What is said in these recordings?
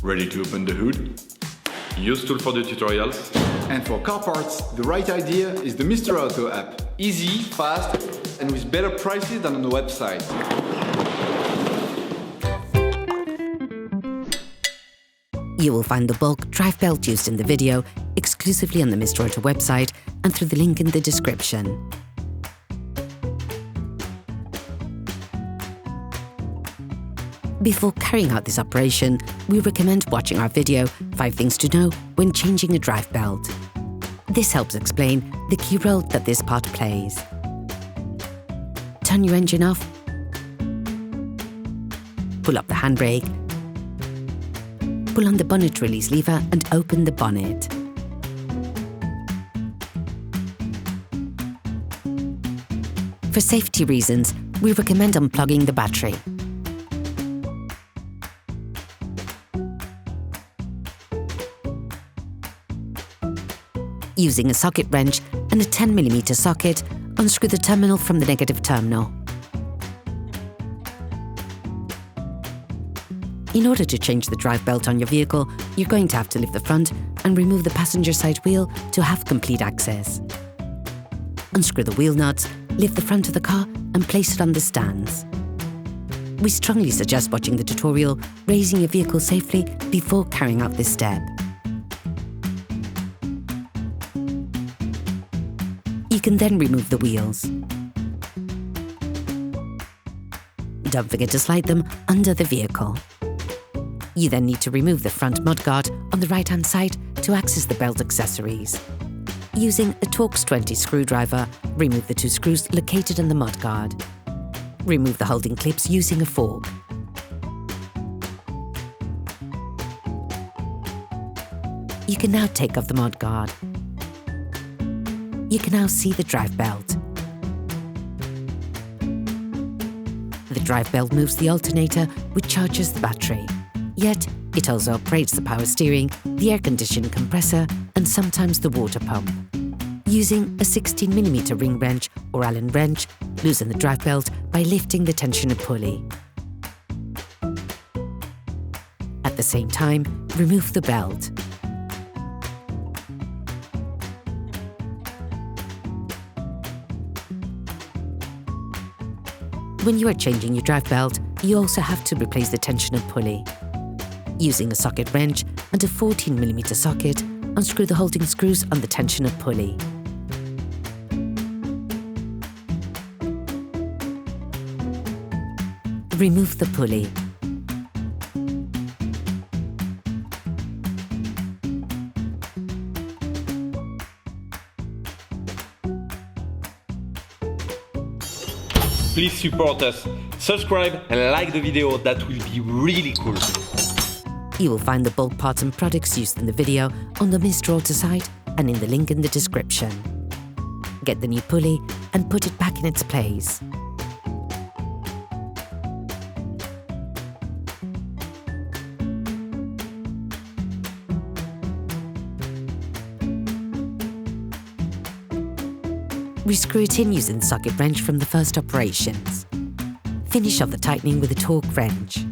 Ready to open the hood? UseTool for the tutorials. And for car parts, the right idea is the Mr. Auto app. Easy, fast, and with better prices than on the website. You will find the bulk drive belt used in the video exclusively on the Mr. Auto website and through the link in the description. Before carrying out this operation, we recommend watching our video 5 Things to Know When Changing a Drive Belt. This helps explain the key role that this part plays. Turn your engine off, pull up the handbrake, pull on the bonnet release lever and open the bonnet. For safety reasons, we recommend unplugging the battery. Using a socket wrench and a 10mm socket, unscrew the terminal from the negative terminal. In order to change the drive belt on your vehicle, you're going to have to lift the front and remove the passenger side wheel to have complete access. Unscrew the wheel nuts, lift the front of the car and place it on the stands. We strongly suggest watching the tutorial, raising your vehicle safely before carrying out this step. You can then remove the wheels. Don't forget to slide them under the vehicle. You then need to remove the front mudguard on the right-hand side to access the belt accessories. Using a Torx T20 screwdriver, remove the 2 screws located on the mudguard. Remove the holding clips using a fork. You can now take off the mudguard. You can now see the drive belt. The drive belt moves the alternator, which charges the battery. Yet, it also operates the power steering, the air conditioning compressor, and sometimes the water pump. Using a 16mm ring wrench or Allen wrench, loosen the drive belt by lifting the tensioner pulley. At the same time, remove the belt. When you are changing your drive belt, you also have to replace the tensioner pulley. Using a socket wrench and a 14mm socket, unscrew the holding screws on the tensioner pulley. Remove the pulley. Please support us, subscribe and like the video, that will be really cool. You will find the bulk parts and products used in the video on the Mr. Auto site and in the link in the description. Get the new pulley and put it back in its place. Rescrew it in using the socket wrench from the first operations. Finish off the tightening with a torque wrench.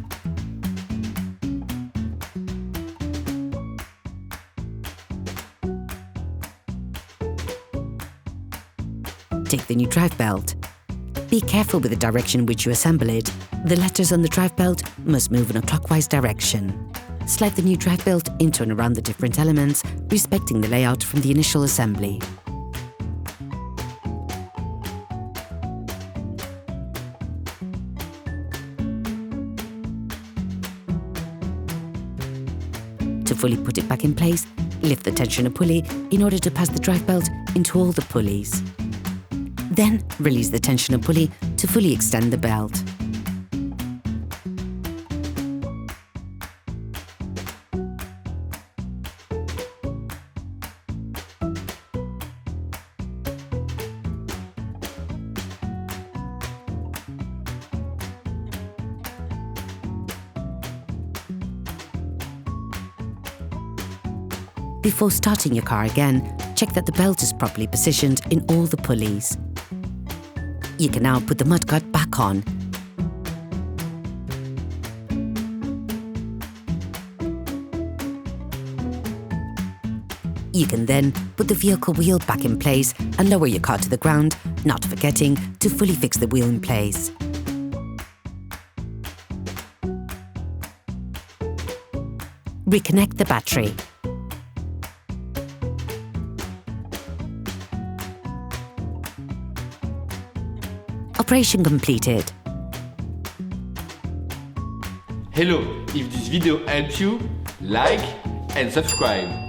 Take the new drive belt. Be careful with the direction in which you assemble it. The letters on the drive belt must move in a clockwise direction. Slide the new drive belt into and around the different elements, respecting the layout from the initial assembly. To fully put it back in place, lift the tensioner pulley in order to pass the drive belt into all the pulleys. Then release the tensioner pulley to fully extend the belt. Before starting your car again, check that the belt is properly positioned in all the pulleys. You can now put the mudguard back on. You can then put the vehicle wheel back in place and lower your car to the ground, not forgetting to fully fix the wheel in place. Reconnect the battery. Operation completed. Hello, if this video helped you, like and subscribe.